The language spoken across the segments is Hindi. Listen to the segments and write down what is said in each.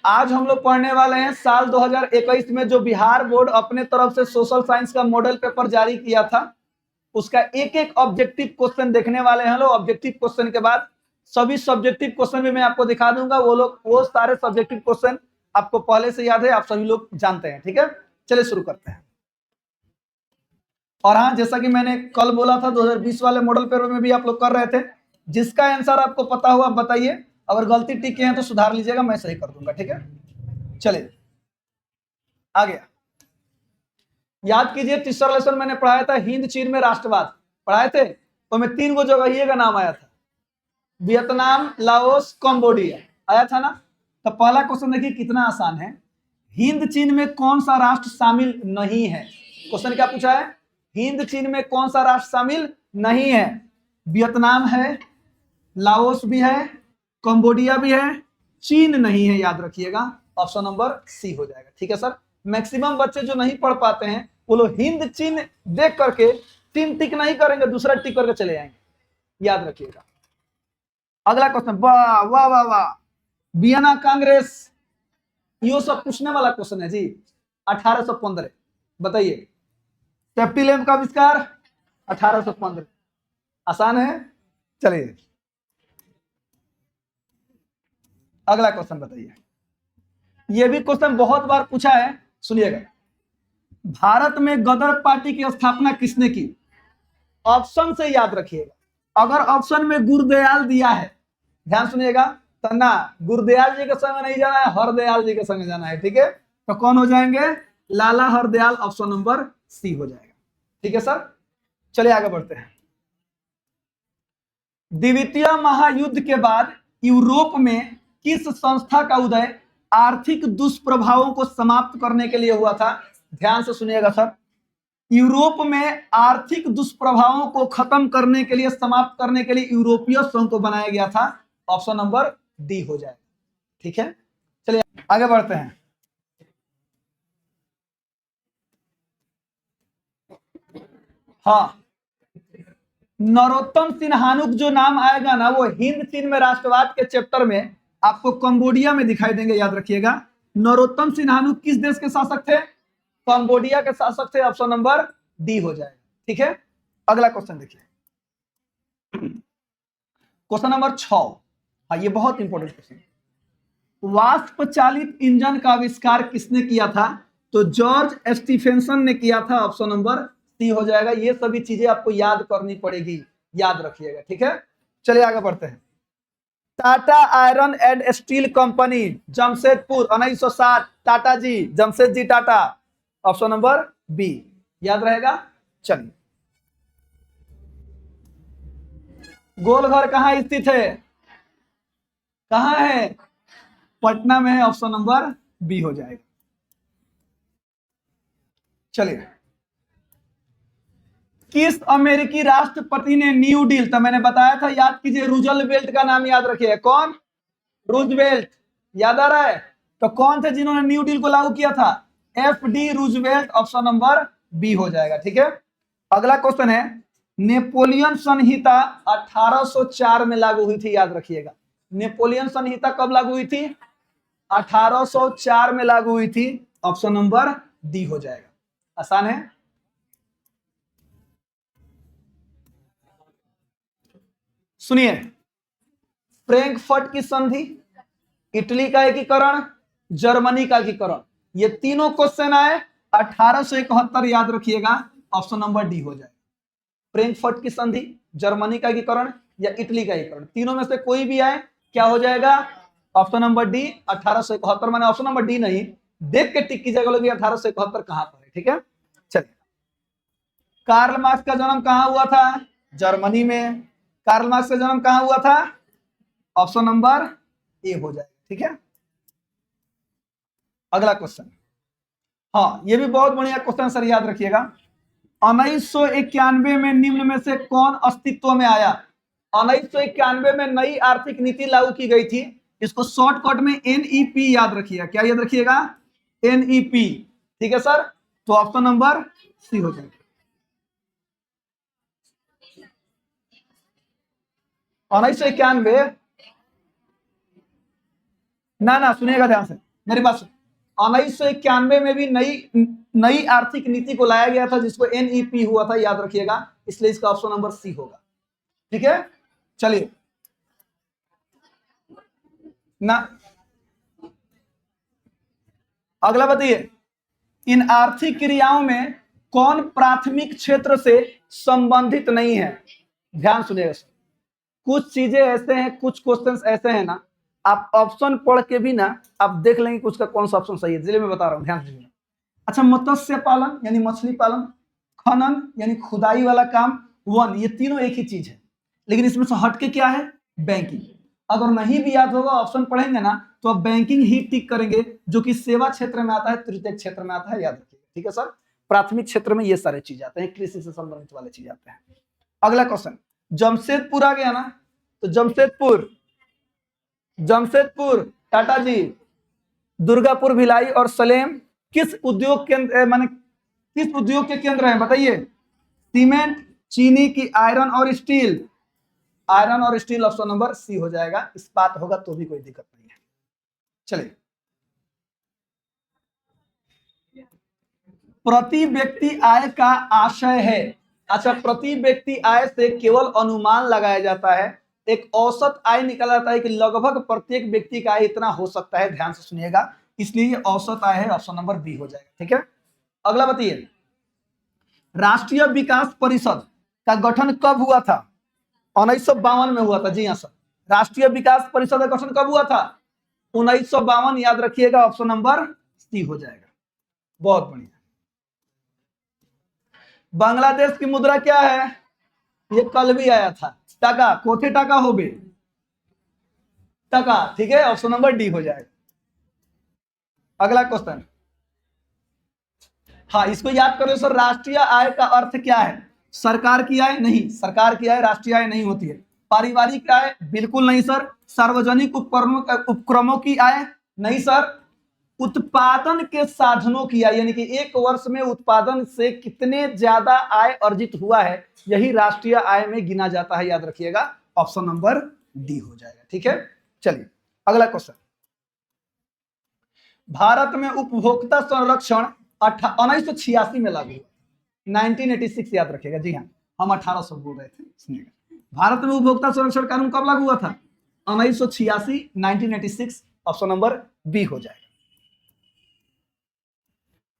आज हम लोग पढ़ने वाले हैं साल 2021 में जो बिहार बोर्ड अपने तरफ से सोशल साइंस का मॉडल पेपर जारी किया था, उसका एक एक ऑब्जेक्टिव क्वेश्चन देखने वाले हैं लोग। ऑब्जेक्टिव क्वेश्चन के बाद सभी सब्जेक्टिव क्वेश्चन भी मैं आपको दिखा दूंगा। वो सारे सब्जेक्टिव क्वेश्चन आपको पहले से याद है, आप सभी लोग जानते हैं। ठीक है, चलिए शुरू करते हैं। और हाँ, जैसा कि मैंने कल बोला था, 2020 वाले मॉडल पेपर में भी आप लोग कर रहे थे। जिसका आंसर आपको पता हुआ बताइए, अगर गलती टिके हैं तो सुधार लीजिएगा, मैं सही कर दूंगा। ठीक है, चलिए आ गया। याद कीजिए, तीसरा लेसन मैंने पढ़ाया था हिंद चीन में राष्ट्रवाद पढ़ाए थे, तो मैं 3 जगह का नाम आया था, वियतनाम, लाओस, कंबोडिया आया था ना। तो पहला क्वेश्चन देखिए कितना आसान है। हिंद चीन में कौन सा राष्ट्र शामिल नहीं है? क्वेश्चन क्या पूछा है? हिंद चीन में कौन सा राष्ट्र शामिल नहीं है? वियतनाम है, लाओस भी है, कंबोडिया भी है, चीन नहीं है। याद रखिएगा, ऑप्शन नंबर सी हो जाएगा। ठीक है सर, मैक्सिमम बच्चे जो नहीं पढ़ पाते हैं वो लोग हिंद चीन देख करके 3 टिक नहीं करेंगे, दूसरा टिक करके चले जाएंगे। याद रखिएगा। अगला क्वेश्चन, वाह वाह वाह वाह, वियना कांग्रेस, ये सब पूछने वाला क्वेश्चन है जी। 1815 बताइए, सेफ्टी लैंप का आविष्कार 1815। आसान है। चलिए अगला क्वेश्चन बताइए। यह भी क्वेश्चन बहुत बार पूछा है, सुनिएगा। भारत में गदर पार्टी की स्थापना किसने की? ऑप्शन से याद रखिएगा। अगर ऑप्शन में गुरदयाल दिया है, ध्यान सुनिएगा, तो ना गुरदयाल जी के संग नहीं जाना है, हरदयाल जी के संग जाना है। ठीक है, तो कौन हो जाएंगे? लाला हरदयाल, ऑप्शन नंबर सी हो जाएगा। ठीक है सर, चलिए आगे बढ़ते हैं। द्वितीय महायुद्ध के बाद यूरोप में किस संस्था का उदय आर्थिक दुष्प्रभावों को समाप्त करने के लिए हुआ था? ध्यान से सुनिएगा सर। यूरोप में आर्थिक दुष्प्रभावों को खत्म करने के लिए, समाप्त करने के लिए यूरोपीय संघ को बनाया गया था। ऑप्शन नंबर डी हो जाएगा। ठीक है, चलिए आगे बढ़ते हैं। हाँ, नरोत्तम सिन्हानुक जो नाम आएगा ना, वो हिंद चीन में राष्ट्रवाद के चैप्टर में आपको कंबोडिया में दिखाई देंगे। याद रखिएगा, नरोत्तम सिन्हानुक किस देश के शासक थे? कंबोडिया के शासक थे। ऑप्शन नंबर डी हो जाएगा। ठीक है, अगला क्वेश्चन देखिए, क्वेश्चन नंबर 6। हाँ, ये बहुत इंपॉर्टेंट क्वेश्चन। वाष्प चालित इंजन का आविष्कार किसने किया था? तो जॉर्ज स्टीफेंसन ने किया था। ऑप्शन नंबर सी हो जाएगा। ये सभी चीजें आपको याद करनी पड़ेगी, याद रखिएगा। ठीक है, चलिए आगे बढ़ते हैं। Tata iron and steel company Jamshedpur 1960, Tata ji, Jamshed ji Tata, option number B याद रहेगा। चलिए, गोलघर कहां स्थित है? कहां है? पटना में है। ऑप्शन नंबर बी हो जाएगा। चलिए, किस अमेरिकी राष्ट्रपति ने न्यू डील, तो मैंने बताया था, याद कीजिए, रूजवेल्ट का नाम याद रखिए। कौन? रूजवेल्ट। याद आ रहा है? तो कौन थे जिन्होंने न्यू डील को लागू किया था? F D Roosevelt, option number B हो जाएगा। ठीक है, अगला क्वेश्चन है, नेपोलियन संहिता 1804 में लागू हुई थी। याद रखिएगा, नेपोलियन संहिता कब लागू हुई थी? 1804 में लागू हुई थी। ऑप्शन नंबर डी हो जाएगा। आसान है। सुनिए, फ्रैंकफर्ट की संधि, इटली का एकीकरण, जर्मनी का एकीकरण, ये तीनों क्वेश्चन आए 1871। याद रखिएगा, ऑप्शन नंबर डी हो जाएगा। फ्रैंकफर्ट की संधि, जर्मनी का एकीकरण या इटली का एकीकरण, तीनों में से कोई भी आए, क्या हो जाएगा? Option number D 1871। मैंने ऑप्शन नंबर डी नहीं, देख के टिक कीजिएगा लोग 1871 कहां पर है। ठीक है, चलिए, कार्ल मार्क्स का जन्म कहां हुआ था? जर्मनी में। कार्ल मार्क्स का जन्म कहां हुआ था? ऑप्शन नंबर ए हो जाएगा। ठीक है, अगला क्वेश्चन। हाँ, ये भी बहुत बढ़िया क्वेश्चन सर, याद रखिएगा। 1991 में निम्न में से कौन अस्तित्व में आया? 1991 में नई आर्थिक नीति लागू की गई थी। इसको शॉर्टकट में एनईपी याद रखिएगा। क्या याद रखिएगा? एनईपी। ठीक है सर, तो ऑप्शन नंबर सी हो जाएगा। 1991, ना सुनिएगा ध्यान से, मेरे पास 1991 में भी नई नई आर्थिक नीति को लाया गया था जिसको एनईपी हुआ था, याद रखिएगा, इसलिए इसका ऑप्शन नंबर सी होगा। ठीक है, चलिए ना, अगला बताइए, इन आर्थिक क्रियाओं में कौन प्राथमिक क्षेत्र से संबंधित नहीं है? ध्यान सुनिएगा सर, कुछ चीजें ऐसे हैं, कुछ क्वेश्चंस ऐसे हैं ना, आप ऑप्शन पढ़ के भी ना आप देख लेंगे कुछ का कौन सा ऑप्शन सही है, इसलिए मैं बता रहा हूं, ध्यान दीजिए। अच्छा, मत्स्य पालन यानी मछली पालन, खनन यानी खुदाई वाला काम, वन, ये तीनों एक ही चीज है, लेकिन इसमें से हटके क्या है? बैंकिंग। अगर नहीं भी याद होगा, ऑप्शन पढ़ेंगे ना तो आप बैंकिंग ही टिक करेंगे, जो कि सेवा क्षेत्र में आता है, तृतीय क्षेत्र में आता है, याद रखिएगा। ठीक है सर, प्राथमिक क्षेत्र में ये सारे चीज आते हैं, कृषि से संबंधित वाले चीज आते हैं। अगला क्वेश्चन, जमशेदपुर आ गया ना, तो जमशेदपुर टाटा जी, दुर्गापुर, भिलाई और सलेम किस उद्योग केंद्र, माने किस उद्योग के केंद्र हैं? बताइए। सीमेंट, चीनी की आयरन और स्टील, आयरन और स्टील ऑप्शन नंबर सी हो जाएगा, इस्पात होगा तो भी कोई दिक्कत नहीं है। चलिए, प्रति व्यक्ति आय का आशय है। अच्छा, प्रति व्यक्ति आय से केवल अनुमान लगाया जाता है, एक औसत आय निकाला जाता है कि लगभग प्रत्येक व्यक्ति का आय इतना हो सकता है, ध्यान से सुनिएगा, इसलिए ये औसत आय है, ऑप्शन नंबर बी हो जाएगा। ठीक है, अगला बताइए, राष्ट्रीय विकास परिषद का गठन कब हुआ था? 1952 में हुआ था। जी हाँ सर, राष्ट्रीय विकास परिषद का गठन कब हुआ था? 1952, याद रखिएगा, ऑप्शन नंबर सी हो जाएगा। बहुत बढ़िया। बांग्लादेश की मुद्रा क्या है? ये कल भी आया था, टाका, कोथे टाका हो बे, टाका। ठीक है, ऑप्शन नंबर डी हो जाएगा। अगला क्वेश्चन, हाँ इसको याद करो सर, राष्ट्रीय आय का अर्थ क्या है? सरकार की आय नहीं, सरकार की आय राष्ट्रीय आय नहीं होती है। पारिवारिक आय बिल्कुल नहीं सर। सार्वजनिक उपक्रमों की आय नहीं सर। उत्पादन के साधनों की आय, यानी कि एक वर्ष में उत्पादन से कितने ज्यादा आय अर्जित हुआ है, यही राष्ट्रीय आय में गिना जाता है, याद रखिएगा, ऑप्शन नंबर डी हो जाएगा। ठीक है, चलिए अगला क्वेश्चन, भारत में उपभोक्ता संरक्षण 1986 में लागू हुआ, 1986, याद रखिएगा। जी हाँ, हम 1800 बोल रहे थे, सुनिएगा, भारत में उपभोक्ता संरक्षण कानून कब लागू हुआ था? 1986, 1986, ऑप्शन नंबर बी हो जाएगा।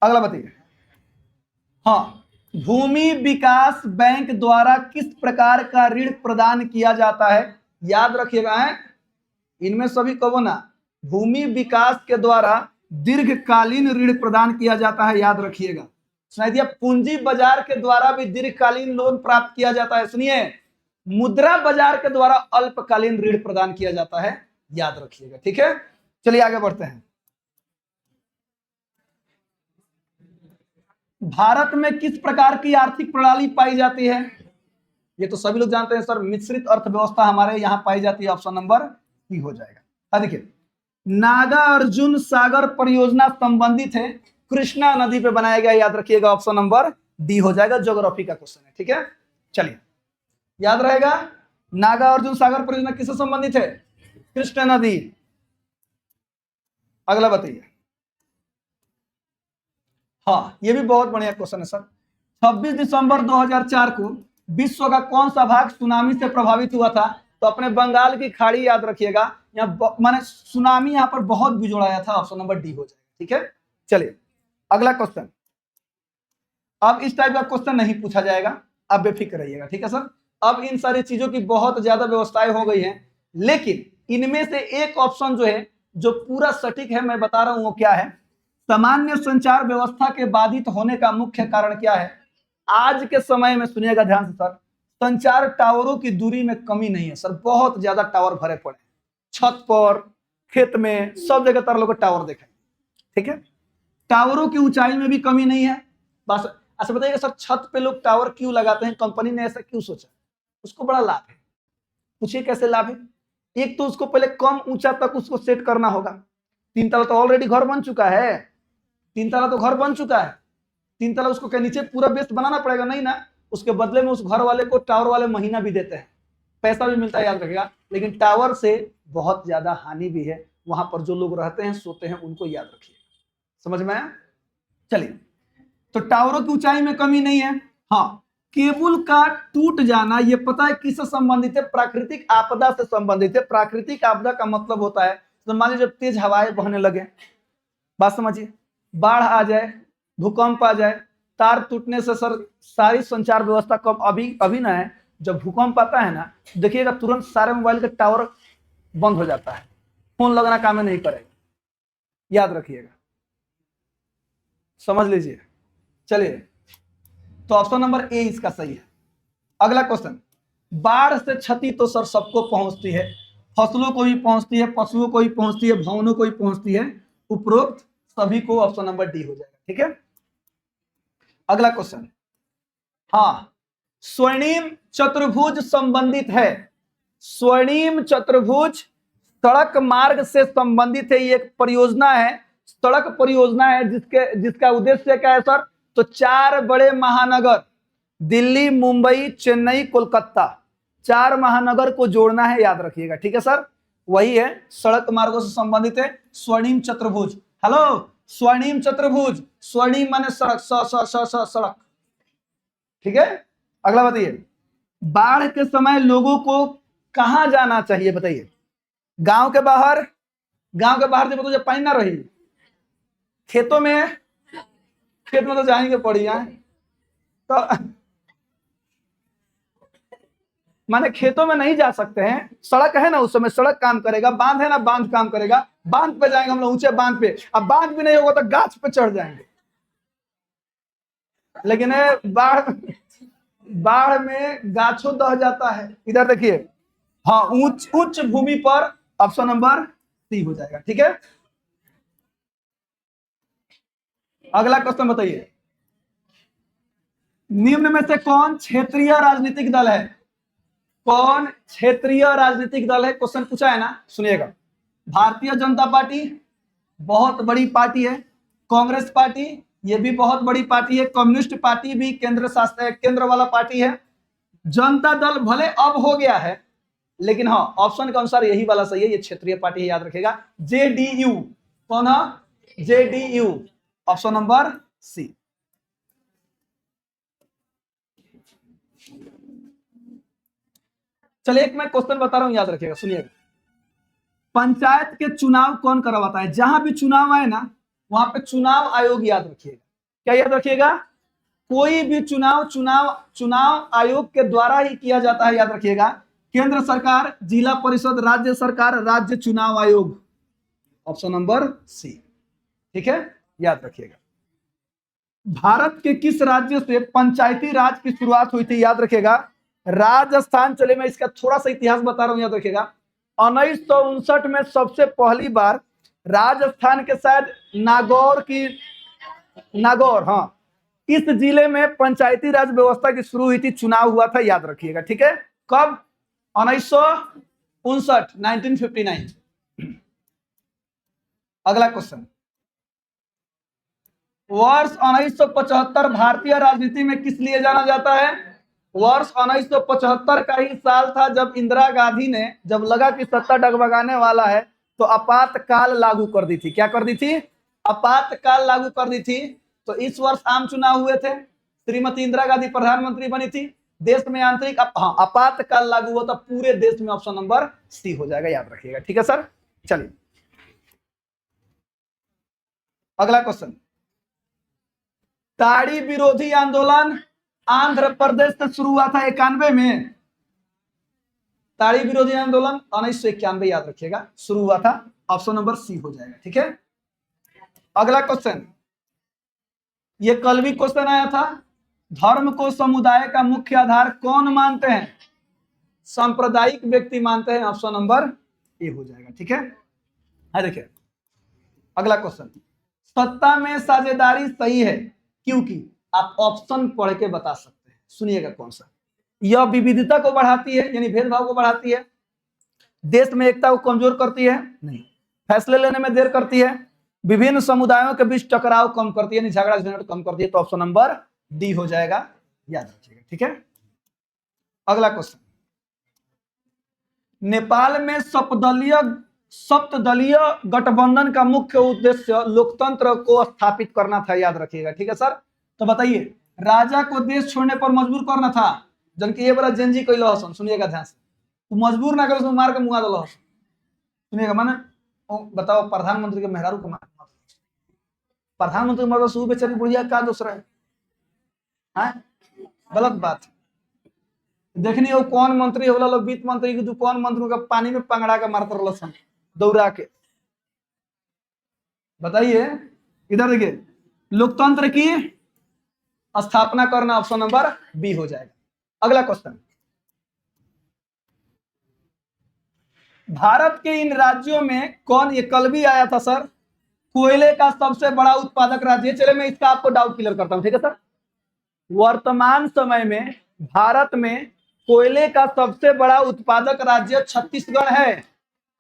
अगला बताइए, हाँ, भूमि विकास बैंक द्वारा किस प्रकार का ऋण प्रदान किया जाता है? याद रखिएगा, है इनमें सभी कहो ना, भूमि विकास के द्वारा दीर्घकालीन ऋण प्रदान किया जाता है, याद रखिएगा। सुनाई दिया, पूंजी बाजार के द्वारा भी दीर्घकालीन लोन प्राप्त किया जाता है। सुनिए, मुद्रा बाजार के द्वारा अल्पकालीन ऋण प्रदान किया जाता है, याद रखिएगा। ठीक है, चलिए आगे बढ़ते हैं। भारत में किस प्रकार की आर्थिक प्रणाली पाई जाती है? ये तो सभी लोग जानते हैं सर, मिश्रित अर्थव्यवस्था हमारे यहाँ पाई जाती है, ऑप्शन नंबर सी हो जाएगा। देखिए, नागार्जुन सागर परियोजना संबंधित है कृष्णा नदी पे बनाया गया, याद रखिएगा, ऑप्शन नंबर डी हो जाएगा। ज्योग्राफी का क्वेश्चन है। ठीक है, चलिए याद रहेगा, नागार्जुन सागर परियोजना किससे संबंधित है? कृष्णा नदी। अगला बताइए, हाँ ये भी बहुत बढ़िया क्वेश्चन है सर। 26 दिसंबर 2004 को विश्व का कौन सा भाग सुनामी से प्रभावित हुआ था? तो अपने बंगाल की खाड़ी, याद रखिएगा, यहाँ माने सुनामी यहाँ पर बहुत बिजोड़ाया था, ऑप्शन नंबर डी हो जाएगा। ठीक है, चलिए अगला क्वेश्चन। अब इस टाइप का क्वेश्चन नहीं पूछा जाएगा, अब बेफिक्र रहिएगा। ठीक है सर, अब इन सारी चीजों की बहुत ज्यादा व्यवस्थाएं हो गई हैं, लेकिन इनमें से एक ऑप्शन जो है, जो पूरा सटीक है, मैं बता रहा हूं वो क्या है। सामान्य संचार व्यवस्था के बाधित होने का मुख्य कारण क्या है? आज के समय में सुनिएगा ध्यान से सर, संचार टावरों की दूरी में कमी नहीं है सर, बहुत ज्यादा टावर भरे पड़े, छत पर, खेत में, सब जगह तर लोग टावर देखें। ठीक है, टावरों की ऊंचाई में भी कमी नहीं है। बस अच्छा बताइएगा सर, छत पे लोग टावर क्यों लगाते हैं? कंपनी ने ऐसा क्यों सोचा? उसको बड़ा लाभ है। पूछिए कैसे लाभ है? एक तो उसको पहले कम ऊंचा तक उसको सेट करना होगा। 3 तला तो ऑलरेडी घर बन चुका है, 3 तला तो घर बन चुका है, 3 तला उसको के नीचे पूरा बेस बनाना पड़ेगा नहीं ना। उसके बदले में उस घर वाले को टावर वाले महीना भी देते हैं, पैसा भी मिलता है, याद रखिएगा। लेकिन टावर से बहुत ज्यादा हानि भी है, वहां पर जो लोग रहते हैं सोते हैं, उनको याद रखिए। समझ में आया? चलिए, तो टावरों की ऊंचाई में कमी नहीं है। हाँ, केबल का टूट जाना ये पता है किससे संबंधित है? प्राकृतिक आपदा से संबंधित है। प्राकृतिक आपदा का मतलब होता है, तो मान लीजिए जब तेज हवाएं बहने लगे, बात समझिए, बाढ़ आ जाए, भूकंप आ जाए, तार टूटने से सर सारी संचार व्यवस्था कब अभी ना है, जब भूकंप आता है ना, देखिएगा तुरंत सारे मोबाइल के टावर बंद हो जाता है, फोन लगना काम नहीं करेगा, याद रखिएगा, समझ लीजिए। चलिए, तो ऑप्शन नंबर ए इसका सही है। अगला क्वेश्चन, बाढ़ से क्षति तो सर सबको पहुंचती है, फसलों को भी पहुंचती है, पशुओं को भी पहुंचती है, भवनों को भी पहुंचती है, उपरोक्त सभी को ऑप्शन नंबर डी हो जाएगा। ठीक है, अगला क्वेश्चन, हाँ, स्वर्णिम चतुर्भुज संबंधित है। स्वर्णिम चतुर्भुज सड़क मार्ग से संबंधित है, ये एक परियोजना है, सड़क परियोजना है, जिसका उद्देश्य क्या है सर? तो 4 बड़े महानगर दिल्ली, मुंबई, चेन्नई, कोलकाता, 4 महानगर को जोड़ना है, याद रखिएगा। ठीक है सर, वही है, सड़क मार्गों से संबंधित है स्वर्णिम चतुर्भुज। हेलो, स्वर्णिम चतुर्भुज, स्वर्णिम माने सड़क, सड़क। ठीक है, अगला बताइए, बाढ़ के समय लोगों को कहां जाना चाहिए? बताइए, गांव के बाहर? गांव के बाहर जब पानी ना रही, खेतों में? खेत में तो जाएंगे पड़ी है, तो माने खेतों में नहीं जा सकते हैं, सड़क है ना, उस समय सड़क काम करेगा, बांध है ना, बांध काम करेगा, बांध पे जाएंगे हम लोग, ऊंचे बांध पे। अब बांध भी नहीं होगा तो गाछ पे चढ़ जाएंगे, लेकिन बाढ़ में गाछों दह जाता है। इधर देखिए, हाँ, उच्च भूमि पर, ऑप्शन नंबर सी हो जाएगा। ठीक है, अगला क्वेश्चन बताइए, निम्न में से कौन क्षेत्रीय राजनीतिक दल है? कौन क्षेत्रीय राजनीतिक दल है? क्वेश्चन पूछा है ना, सुनिएगा। भारतीय जनता पार्टी बहुत बड़ी पार्टी है, कांग्रेस पार्टी ये भी बहुत बड़ी पार्टी है, कम्युनिस्ट पार्टी भी केंद्र वाला पार्टी है, जनता दल भले अब हो गया है, लेकिन हाँ, ऑप्शन के अनुसार यही वाला सही है, ये क्षेत्रीय पार्टी है, याद रखिएगा। जेडीयू, कौन है? JDU, option number C. चलिए, एक मैं क्वेश्चन बता रहा हूं, याद रखिएगा, सुनिएगा। पंचायत के चुनाव कौन करवाता है? जहां भी चुनाव आए ना, वहां पे चुनाव आयोग, याद रखिएगा। क्या याद रखिएगा? कोई भी चुनाव आयोग के द्वारा ही किया जाता है, याद रखिएगा। केंद्र सरकार, जिला परिषद, राज्य सरकार, राज्य चुनाव आयोग, ऑप्शन नंबर सी। ठीक है, याद रखिएगा। भारत के किस राज्य से पंचायती राज की शुरुआत हुई थी? याद रखिएगा, राजस्थान। चले, मैं इसका थोड़ा सा इतिहास बता रहा हूं, याद रखिएगा। 1959 में सबसे पहली बार राजस्थान के शायद नागौर, हाँ, इस जिले में पंचायती राज व्यवस्था की शुरू हुई थी, चुनाव हुआ था, याद रखिएगा। ठीक है, कब? 1959। अगला क्वेश्चन, वर्ष 1975 भारतीय राजनीति में किस लिए जाना जाता है? वर्ष 1975 का ही साल था जब इंदिरा गांधी ने, जब लगा कि सत्ता डगमगाने वाला है, तो आपातकाल लागू कर दी थी। क्या कर दी थी? आपातकाल लागू कर दी थी। तो इस वर्ष आम चुनाव हुए थे, श्रीमती इंदिरा गांधी प्रधानमंत्री बनी थी, देश में आंतरिक आपातकाल लागू हुआ था पूरे देश में, ऑप्शन नंबर सी हो जाएगा, याद रखिएगा। ठीक है सर, चलिए, अगला क्वेश्चन, ताड़ी विरोधी आंदोलन आंध्र प्रदेश से शुरू हुआ था 91 में। ताड़ी विरोधी आंदोलन 1991, याद रखिएगा, शुरू हुआ था, ऑप्शन नंबर सी हो जाएगा। ठीक है, अगला क्वेश्चन, ये कल भी क्वेश्चन आया था, धर्म को समुदाय का मुख्य आधार कौन मानते हैं? सांप्रदायिक व्यक्ति मानते हैं, ऑप्शन नंबर ए हो जाएगा। ठीक है, देखिए, अगला क्वेश्चन, सत्ता में साझेदारी सही है क्योंकि? आप ऑप्शन पढ़ के बता सकते हैं, सुनिएगा कौन सा। यह विविधता को बढ़ाती है, यानी भेदभाव को बढ़ाती है, देश में एकता को कमजोर करती है, नहीं, फैसले लेने में देर करती है, विभिन्न समुदायों के बीच टकराव कम करती है, यानी झगड़ा झंझट कम करती है, तो ऑप्शन नंबर डी हो जाएगा, याद रखिएगा। ठीक है, अगला क्वेश्चन, नेपाल में सपदलीय सप्तदलीय गठबंधन का मुख्य उद्देश्य लोकतंत्र को स्थापित करना था, याद रखिएगा। ठीक है सर, तो बताइए राजा को देश छोड़ने पर मजबूर करना था, जबकि ये बड़ा जेनजी कोई हसन, सुनिएगा ध्यान से, तो मजबूर ना करो, मार के मुआ दलो हसन, सुनिएगा। माने बताओ प्रधानमंत्री के मेहरारू को मार, प्रधानमंत्री मतलब सूबे बेचारी बुढ़िया का दूसरा है, गलत बात। देखनी हो कौन मंत्री होला लोग, वित्त मंत्री के कौन मंत्री का पानी में पंगड़ा के मारते रहो सन दौड़ा के। बताइए इधर देखिए, लोकतंत्र की स्थापना करना, ऑप्शन नंबर बी हो जाएगा। अगला क्वेश्चन, भारत के इन राज्यों में कौन, ये कल भी आया था सर, कोयले का सबसे बड़ा उत्पादक राज्य। चले मैं इसका आपको डाउट क्लियर करता हूं, ठीक है सर। वर्तमान समय में भारत में कोयले का सबसे बड़ा उत्पादक राज्य छत्तीसगढ़ है,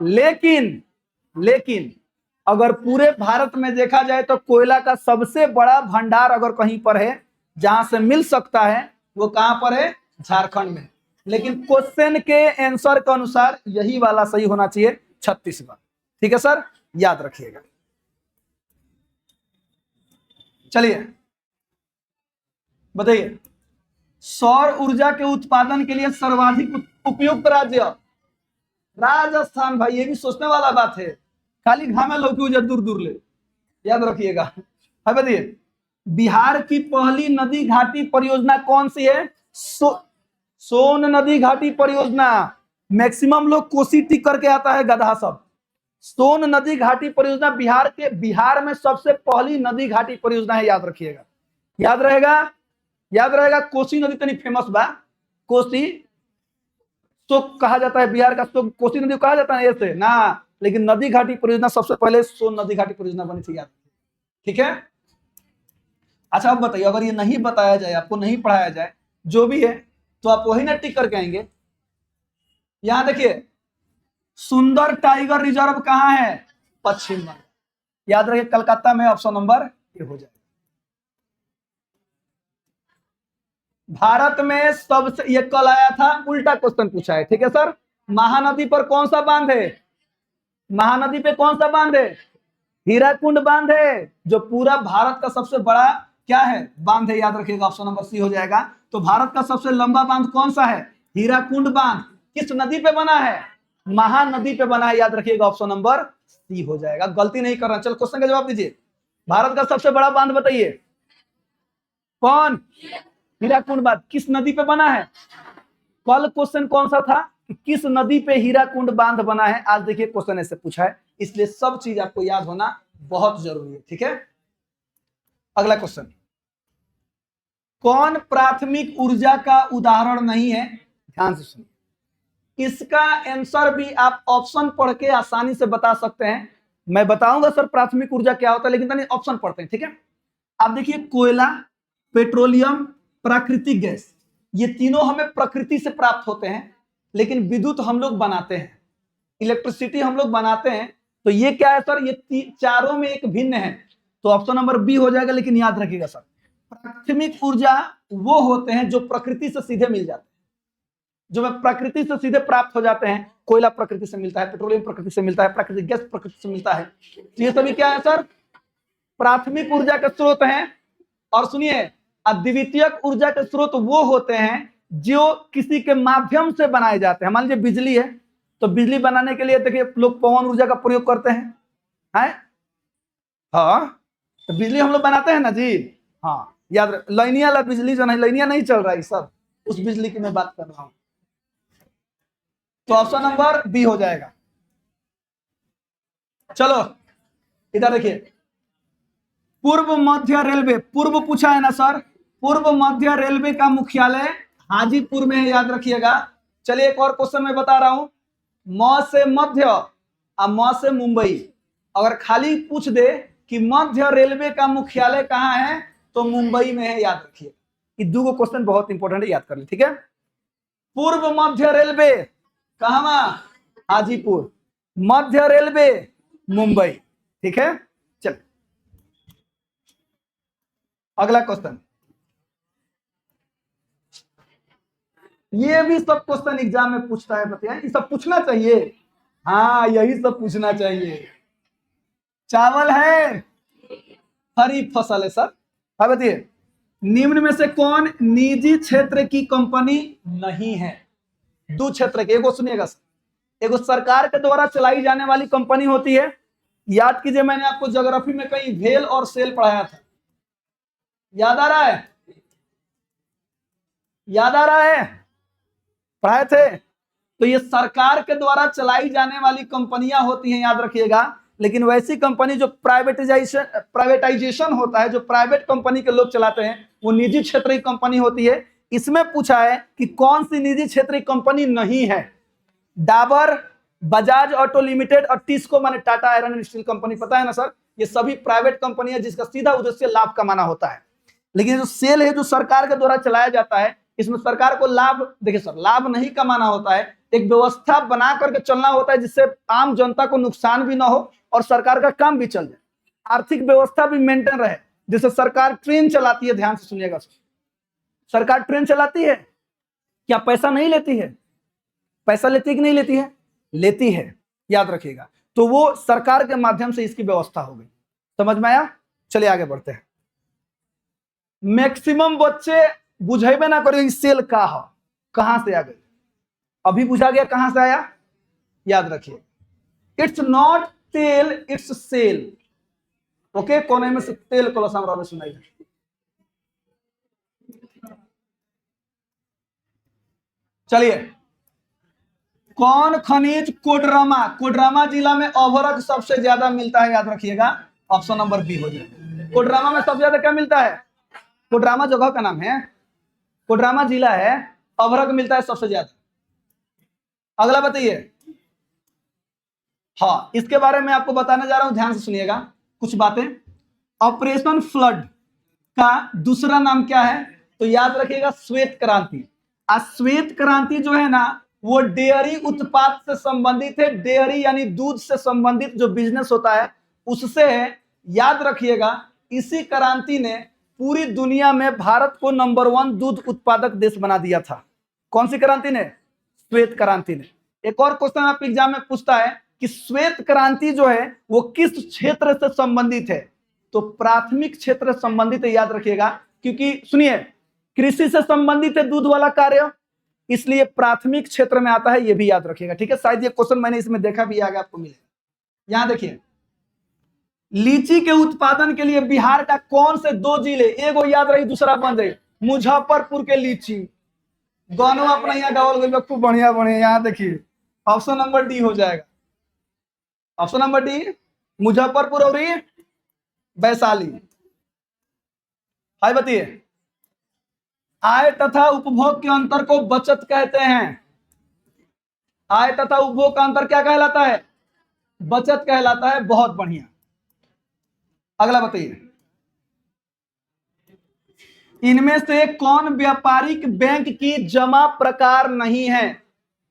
लेकिन अगर पूरे भारत में देखा जाए तो कोयला का सबसे बड़ा भंडार अगर कहीं पर है जहां से मिल सकता है, वो कहां पर है, झारखंड में। लेकिन क्वेश्चन के आंसर के अनुसार यही वाला सही होना चाहिए, छत्तीसगढ़। ठीक है सर, याद रखिएगा। चलिए बताइए, सौर ऊर्जा के उत्पादन के लिए सर्वाधिक उपयुक्त राज्य, राजस्थान। भाई ये भी सोचने वाला बात है, खाली घामे लोग दूर दूर ले, याद रखिएगा। है बताइए, बिहार की पहली नदी घाटी परियोजना कौन सी है, सोन नदी घाटी परियोजना। मैक्सिमम लोग कोसी टिक करके आता है गधा सब। सोन नदी घाटी परियोजना बिहार में सबसे पहली नदी घाटी परियोजना है, याद रखिएगा। याद रहेगा। कोसी नदी तनी फेमस बा, कोसी तो कहा जाता है बिहार का, तो कोसी नदी कहा जाता है ऐसे ना, लेकिन नदी घाटी परियोजना सबसे पहले सोन नदी घाटी परियोजना बनी थी, याद। ठीक है, अच्छा अब बताइए, अगर ये नहीं बताया जाए, आपको नहीं पढ़ाया जाए, जो भी है, तो आप वही ना टिक करके आएंगे। यहां देखिए, सुंदर टाइगर रिजर्व कहां है, पश्चिम बंगाल। याद रखिए, कलकत्ता में, ऑप्शन नंबर ए हो जाए। भारत में सबसे, ये कल आया था, उल्टा क्वेश्चन पूछा है। ठीक है सर, महानदी पर कौन सा बांध है, महानदी पे कौन सा बांध है, हीराकुंड बांध है, जो पूरा भारत का सबसे बड़ा क्या है, बांध है, याद रखिएगा। ऑप्शन नंबर सी हो जाएगा। तो भारत का सबसे लंबा बांध कौन सा है, हीराकुंड बांध। किस नदी पे बना है, महानदी पे बना है, याद रखिएगा। ऑप्शन नंबर सी हो जाएगा, गलती नहीं करना। चलो क्वेश्चन का जवाब दीजिए, भारत का सबसे बड़ा बांध बताइए, कौन, हीराकुंड बांध। किस नदी पे बना है, कल क्वेश्चन कौन सा था, किस नदी पे हीराकुंड बांध बना है। आज देखिए क्वेश्चन ऐसे पूछा है, इसलिए सब चीज आपको याद होना बहुत जरूरी है। ठीक है, अगला क्वेश्चन, कौन प्राथमिक ऊर्जा का उदाहरण नहीं है, ध्यान से सुनिए। इसका आंसर भी आप ऑप्शन पढ़ के आसानी से बता सकते हैं। मैं बताऊंगा सर प्राथमिक ऊर्जा क्या होता है, लेकिन ऑप्शन पढ़ते हैं। ठीक है, आप देखिए, कोयला, पेट्रोलियम, प्राकृतिक गैस, ये तीनों हमें प्रकृति से प्राप्त होते हैं, लेकिन विद्युत हम लोग बनाते हैं, इलेक्ट्रिसिटी हम लोग बनाते हैं। तो ये क्या है सर, ये चारों में एक भिन्न है, तो ऑप्शन नंबर बी हो जाएगा। लेकिन याद रखिएगा सर, प्राथमिक ऊर्जा वो होते हैं जो प्रकृति से सीधे मिल जाते हैं, जो प्रकृति से सीधे प्राप्त हो जाते हैं। कोयला प्रकृति से मिलता है, पेट्रोलियम प्रकृति से मिलता है, प्राकृतिक गैस प्रकृति से मिलता है। तो ये सभी क्या है सर, प्राथमिक ऊर्जा के स्रोत हैं। और सुनिए, अद्वितीयक ऊर्जा के स्रोत वो होते हैं जो किसी के माध्यम से बनाए जाते हैं। मान लीजिए बिजली है, तो बिजली बनाने के लिए देखिए लोग पवन ऊर्जा का प्रयोग करते हैं, हाँ, तो बिजली हम लोग बनाते हैं ना जी। हाँ, याद, लाइनिया वाला बिजली जो नहीं, लाइनिया नहीं चल रहा है सर, उस बिजली की मैं बात कर रहा हूं। तो ऑप्शन नंबर बी हो जाएगा। चलो इधर देखिए, पूर्व मध्य रेलवे, पूर्व पूछा है ना सर, पूर्व मध्य रेलवे का मुख्यालय हाजीपुर में है, याद रखिएगा। चलिए एक और क्वेश्चन मैं बता रहा हूं, म से मध्य और म से मुंबई, अगर खाली पूछ दे कि मध्य रेलवे का मुख्यालय कहां है, तो मुंबई में है, याद रखिए। ये दो क्वेश्चन बहुत इंपॉर्टेंट है, याद कर ले। ठीक है, पूर्व मध्य रेलवे कहां, हाजीपुर, मध्य रेलवे मुंबई। ठीक है, चल अगला क्वेश्चन, ये भी सब क्वेश्चन एग्जाम में पूछता है, बताइए, ये सब पूछना चाहिए। हाँ, यही सब पूछना चाहिए। चावल है, खरीफ फसल है सर। हाँ बताइए, निम्न में से कौन निजी क्षेत्र की कंपनी नहीं है? दो क्षेत्र के, एगो सुनिएगा सर, एगो सरकार के द्वारा चलाई जाने वाली कंपनी होती है। याद कीजिए, मैंने आपको ज्योग्राफी में कहीं वेल और सेल पढ़ाया था, याद आ रहा है? याद आ रहा है? पढ़ाए थे। तो ये सरकार के द्वारा चलाई जाने वाली कंपनियां होती हैं, याद रखिएगा। लेकिन वैसी कंपनी जो प्राइवेटाइजेशन होता है, जो प्राइवेट कंपनी के लोग चलाते हैं, वो निजी क्षेत्र की कंपनी होती है। इसमें पूछा है कि कौन सी निजी क्षेत्र की कंपनी नहीं है? डाबर, बजाज ऑटो लिमिटेड और टिस्को माने Tata iron and steel company, पता है ना सर? ये सभी प्राइवेट कंपनी है जिसका सीधा उद्देश्य लाभ कमाना होता है। लेकिन जो सेल है, जो सरकार के द्वारा चलाया जाता है, इसमें सरकार को लाभ, देखिए सर, लाभ नहीं कमाना होता है, एक व्यवस्था बना करके चलना होता है जिससे आम जनता को नुकसान भी ना हो और सरकार का काम भी चल जाए, आर्थिक व्यवस्था भी मेंटेन रहे। जैसे सरकार ट्रेन चलाती है, ध्यान से सुनिएगा, सरकार ट्रेन चलाती है, क्या पैसा नहीं लेती है? पैसा लेती है कि नहीं लेती है? लेती है, याद रखिएगा। तो वो सरकार के माध्यम से इसकी व्यवस्था हो गई। समझ में आया? चलिए आगे बढ़ते हैं। मैक्सिमम बच्चे बुझेबे ना करें सेल का है, कहां से आ गई? अभी बुझा गया कहां से आया? याद रखिए, इट्स नॉट तेल, इट्स सेल। ओके, कोने में से तेल को सामने सुनाई। चलिए, कौन खनिज कोडरमा, कोडरमा जिला में अभरक सबसे ज्यादा मिलता है? याद रखिएगा, ऑप्शन नंबर बी हो जाए। कोडरमा में सबसे ज्यादा क्या मिलता है? कोडरमा जगह का नाम है, कोडरमा जिला है, अभरक मिलता है सबसे ज्यादा। अगला बताइए। हाँ, इसके बारे में आपको बताने जा रहा हूं, ध्यान से सुनिएगा कुछ बातें। ऑपरेशन फ्लड का दूसरा नाम क्या है? तो याद रखिएगा, श्वेत क्रांति। श्वेत क्रांति जो है ना, वो डेयरी उत्पाद से संबंधित है। डेयरी यानी दूध से संबंधित जो बिजनेस होता है उससे है। याद रखिएगा, इसी क्रांति ने पूरी दुनिया में भारत को नंबर 1 दूध उत्पादक देश बना दिया था। कौन सी क्रांति ने? श्वेत क्रांति ने। एक और क्वेश्चन आप एग्जाम में पूछता है कि श्वेत क्रांति जो है वो किस क्षेत्र से संबंधित है? तो प्राथमिक क्षेत्र से संबंधित है, याद रखिएगा, क्योंकि सुनिए, कृषि से संबंधित है दूध वाला कार्य, इसलिए प्राथमिक क्षेत्र में आता है, ये भी याद रखिएगा। ठीक है, शायद ये क्वेश्चन मैंने इसमें देखा भी, आगे आपको मिलेगा। यहां देखिए, लीची के उत्पादन के लिए बिहार का कौन से 2 जिले, एगो याद रही दूसरा बन रही, मुजफ्फरपुर के लीची, दोनों अपना यहाँ गावल गई, खूब बढ़िया बढ़िया। यहाँ देखिए, ऑप्शन नंबर डी हो जाएगा, ऑप्शन नंबर डी, मुजफ्फरपुर और वैशाली। हाय बताइए, आय तथा उपभोग के अंतर को बचत कहते हैं। आय तथा उपभोग का अंतर क्या कहलाता है? बचत कहलाता है। बहुत बढ़िया। अगला बताइए, इनमें से कौन व्यापारिक बैंक की जमा प्रकार नहीं है?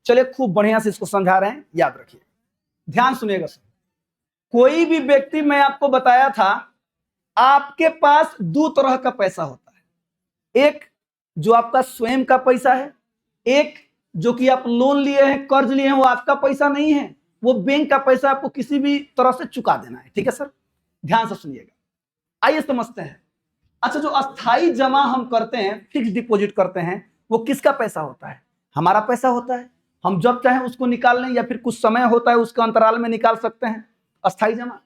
चलिए, खूब बढ़िया से इसको समझा रहे हैं, याद रखिए, ध्यान सुनिएगा सर। कोई भी व्यक्ति, मैं आपको बताया था, आपके पास 2 तरह का पैसा होता है। एक जो आपका स्वयं का पैसा है, एक जो कि आप लोन लिए हैं, कर्ज लिए हैं, वो आपका पैसा नहीं है, वो बैंक का पैसा, आपको किसी भी तरह से चुका देना है। ठीक है सर, ध्यान से सुनिएगा। आइए समझते हैं। अच्छा, जो अस्थाई जमा हम करते हैं, फिक्स डिपॉजिट करते हैं, वो किसका पैसा होता है? हमारा पैसा होता है। हम जब चाहें उसको निकाल लें, या फिर कुछ समय होता है उसके अंतराल में निकाल सकते हैं। अस्थाई जमा।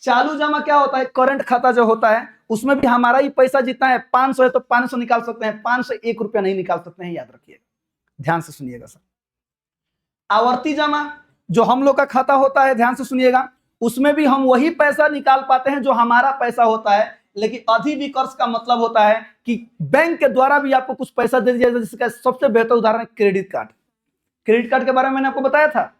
चालू जमा क्या होता है? करंट खाता जो होता है, उसमें भी हमारा ही पैसा जितना है, 500 है तो 500 निकाल सकते हैं, 5 से 1 रुपया नहीं निकाल सकते हैं, याद रखिए, ध्यान से सुनिएगा सर। आवर्ती जमा जो हम लोग का खाता होता है, ध्यान से सुनिएगा, उसमें भी हम वही पैसा निकाल पाते हैं जो हमारा पैसा होता है। लेकिन अधिविकर्ष का मतलब होता है कि बैंक के द्वारा भी आपको कुछ पैसा दे दिया जाए। जिसका सबसे बेहतर उदाहरण है क्रेडिट कार्ड। क्रेडिट कार्ड के बारे में मैंने आपको बताया था,